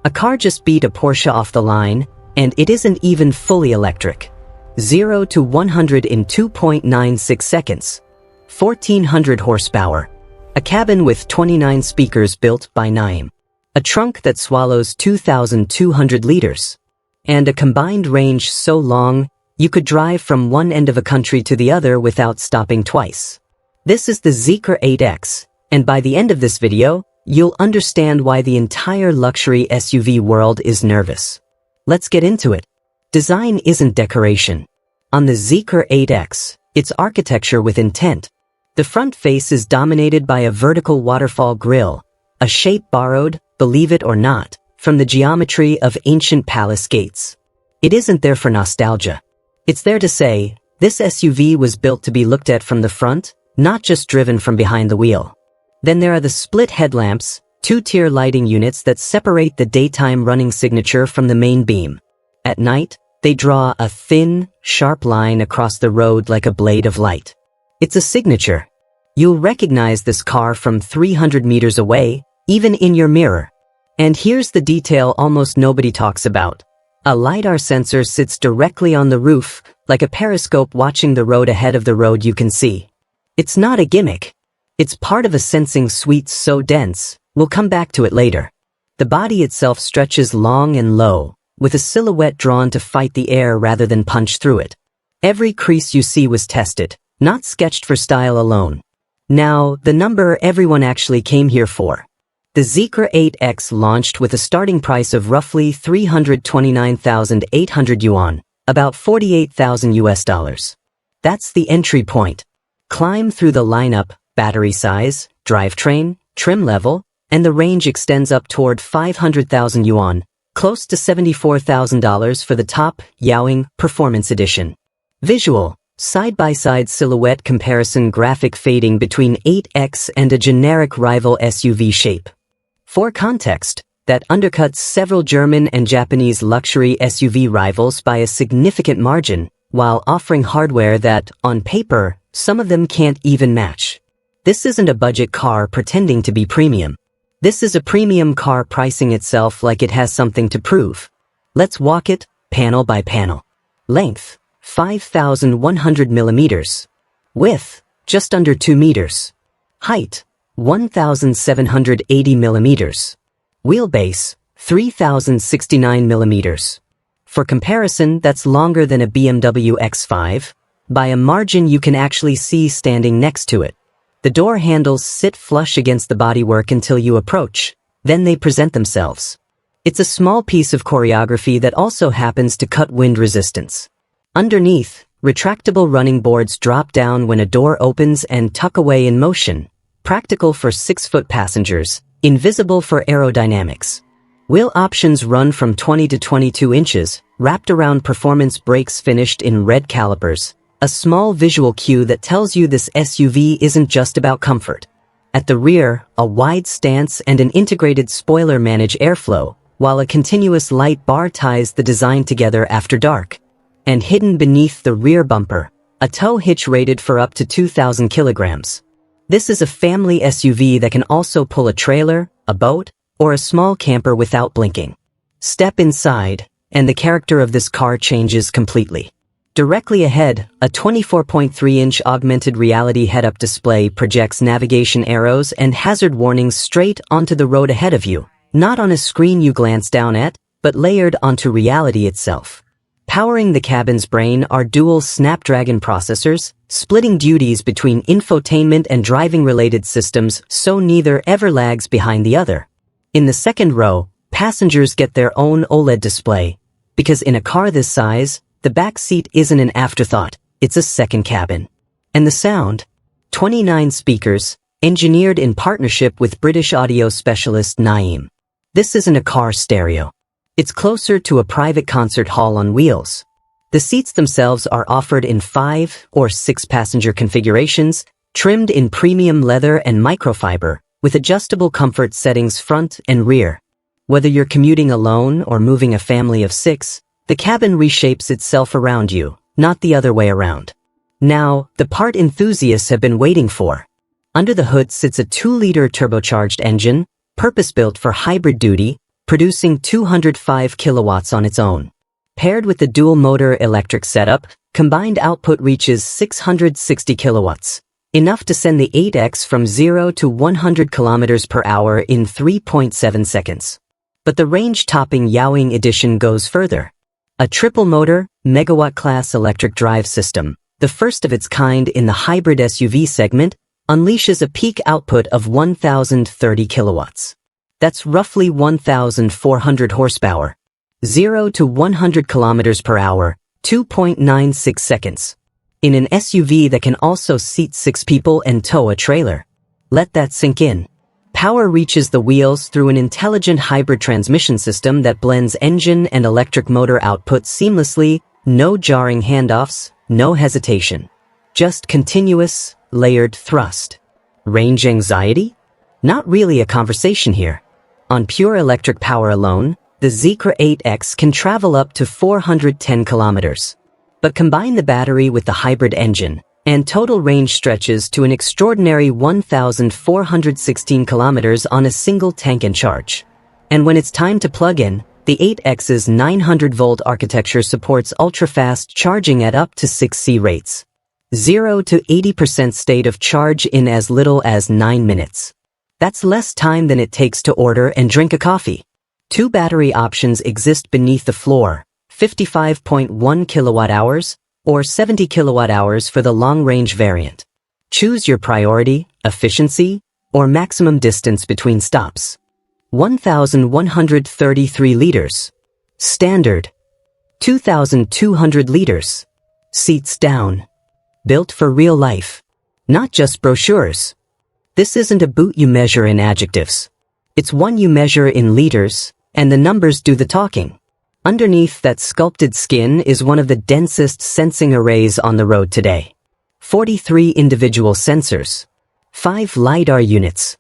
A car just beat a Porsche off the line, and it isn't even fully electric. 0 to 100 in 2.96 seconds. 1400 horsepower. A cabin with 29 speakers built by Naim. A trunk that swallows 2,200 liters. And a combined range so long, you could drive from one end of a country to the other without stopping twice. This is the Zeekr 8X, and by the end of this video, you'll understand why the entire luxury SUV world is nervous. Let's get into it. Design isn't decoration. On the Zeekr 8X, it's architecture with intent. The front face is dominated by a vertical waterfall grille, a shape borrowed, believe it or not, from the geometry of ancient palace gates. It isn't there for nostalgia. It's there to say, this SUV was built to be looked at from the front, not just driven from behind the wheel. Then there are the split headlamps, two-tier lighting units that separate the daytime running signature from the main beam. At night, they draw a thin, sharp line across the road like a blade of light. It's a signature. You'll recognize this car from 300 meters away, even in your mirror. And here's the detail almost nobody talks about. A LiDAR sensor sits directly on the roof, like a periscope watching the road ahead of the road you can see. It's not a gimmick. It's part of a sensing suite so dense, we'll come back to it later. The body itself stretches long and low, with a silhouette drawn to fight the air rather than punch through it. Every crease you see was tested, not sketched for style alone. Now, the number everyone actually came here for. The Zeekr 8X launched with a starting price of roughly 329,800 yuan, about 48,000 US dollars. That's the entry point. Climb through the lineup, battery size, drivetrain, trim level, and the range extends up toward 500,000 yuan, close to $74,000 for the top Yaoying Performance Edition. Visual, side-by-side silhouette comparison graphic fading between 8X and a generic rival SUV shape. For context, that undercuts several German and Japanese luxury SUV rivals by a significant margin, while offering hardware that, on paper, some of them can't even match. This isn't a budget car pretending to be premium. This is a premium car pricing itself like it has something to prove. Let's walk it, panel by panel. Length, 5,100 millimeters. Width, just under 2 meters. Height, 1,780 millimeters. Wheelbase, 3,069 millimeters. For comparison, that's longer than a BMW X5, by a margin you can actually see standing next to it. The door handles sit flush against the bodywork until you approach, then they present themselves. It's a small piece of choreography that also happens to cut wind resistance. Underneath, retractable running boards drop down when a door opens and tuck away in motion, practical for 6-foot passengers, invisible for aerodynamics. Wheel options run from 20 to 22 inches, wrapped around performance brakes finished in red calipers. A small visual cue that tells you this SUV isn't just about comfort. At the rear, a wide stance and an integrated spoiler manage airflow, while a continuous light bar ties the design together after dark. And hidden beneath the rear bumper, a tow hitch rated for up to 2,000 kilograms. This is a family SUV that can also pull a trailer, a boat, or a small camper without blinking. Step inside, and the character of this car changes completely. Directly ahead, a 24.3-inch augmented reality head-up display projects navigation arrows and hazard warnings straight onto the road ahead of you, not on a screen you glance down at, but layered onto reality itself. Powering the cabin's brain are dual Snapdragon processors, splitting duties between infotainment and driving-related systems so neither ever lags behind the other. In the second row, passengers get their own OLED display, because in a car this size, the back seat isn't an afterthought, it's a second cabin. And the sound? 29 speakers, engineered in partnership with British audio specialist Naim. This isn't a car stereo. It's closer to a private concert hall on wheels. The seats themselves are offered in 5 or 6 passenger configurations, trimmed in premium leather and microfiber, with adjustable comfort settings front and rear. Whether you're commuting alone or moving a family of 6, the cabin reshapes itself around you, not the other way around. Now, the part enthusiasts have been waiting for. Under the hood sits a 2-liter turbocharged engine, purpose-built for hybrid duty, producing 205 kilowatts on its own. Paired with the dual-motor electric setup, combined output reaches 660 kilowatts, enough to send the 8X from 0 to 100 kilometers per hour in 3.7 seconds. But the range-topping Yaoying edition goes further. A triple-motor, megawatt-class electric drive system, the first of its kind in the hybrid SUV segment, unleashes a peak output of 1,030 kilowatts. That's roughly 1,400 horsepower. 0 to 100 kilometers per hour, 2.96 seconds. In an SUV that can also seat 6 people and tow a trailer. Let that sink in. Power reaches the wheels through an intelligent hybrid transmission system that blends engine and electric motor output seamlessly, no jarring handoffs, no hesitation. Just continuous, layered thrust. Range anxiety? Not really a conversation here. On pure electric power alone, the Zeekr 8X can travel up to 410 kilometers. But combine the battery with the hybrid engine, and total range stretches to an extraordinary 1,416 kilometers on a single tank and charge. And when it's time to plug in, the 8X's 900-volt architecture supports ultra-fast charging at up to 6C rates. 0 to 80% state of charge in as little as 9 minutes. That's less time than it takes to order and drink a coffee. 2 battery options exist beneath the floor, 55.1 kilowatt-hours or 70 kilowatt-hours for the long-range variant. Choose your priority, efficiency, or maximum distance between stops. 1,133 liters. Standard. 2,200 liters. Seats down. Built for real life. Not just brochures. This isn't a boot you measure in adjectives. It's one you measure in liters, and the numbers do the talking. Underneath that sculpted skin is one of the densest sensing arrays on the road today. 43 individual sensors. 5 LiDAR units.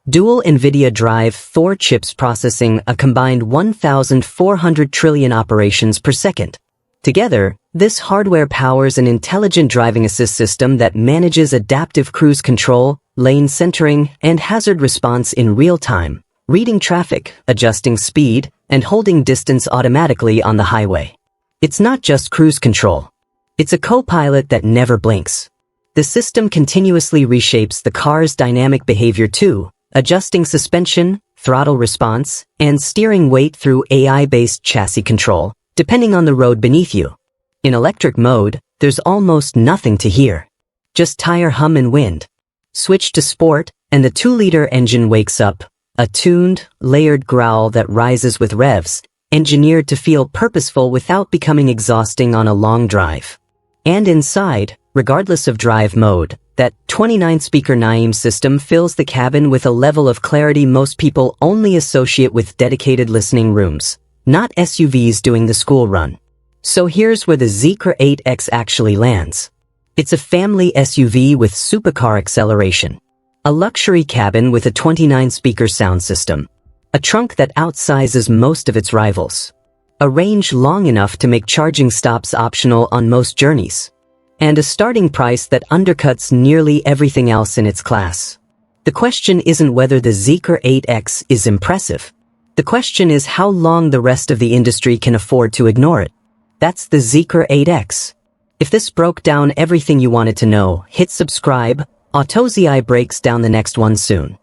Dual NVIDIA Drive Thor chips processing a combined 1,400 trillion operations per second. Together, this hardware powers an intelligent driving assist system that manages adaptive cruise control, lane centering, and hazard response in real time, reading traffic, adjusting speed, and holding distance automatically on the highway. It's not just cruise control. It's a co-pilot that never blinks. The system continuously reshapes the car's dynamic behavior too, adjusting suspension, throttle response, and steering weight through AI-based chassis control, depending on the road beneath you. In electric mode, there's almost nothing to hear. Just tire hum and wind. Switch to sport, and the 2-liter engine wakes up, a tuned, layered growl that rises with revs, engineered to feel purposeful without becoming exhausting on a long drive. And inside, regardless of drive mode, that 29-speaker Naim system fills the cabin with a level of clarity most people only associate with dedicated listening rooms, not SUVs doing the school run. So here's where the Zeekr 8X actually lands. It's a family SUV with supercar acceleration. A luxury cabin with a 29-speaker sound system. A trunk that outsizes most of its rivals. A range long enough to make charging stops optional on most journeys. And a starting price that undercuts nearly everything else in its class. The question isn't whether the Zeekr 8X is impressive. The question is how long the rest of the industry can afford to ignore it. That's the Zeekr 8X. If this broke down everything you wanted to know, hit subscribe. Autozii breaks down the next one soon.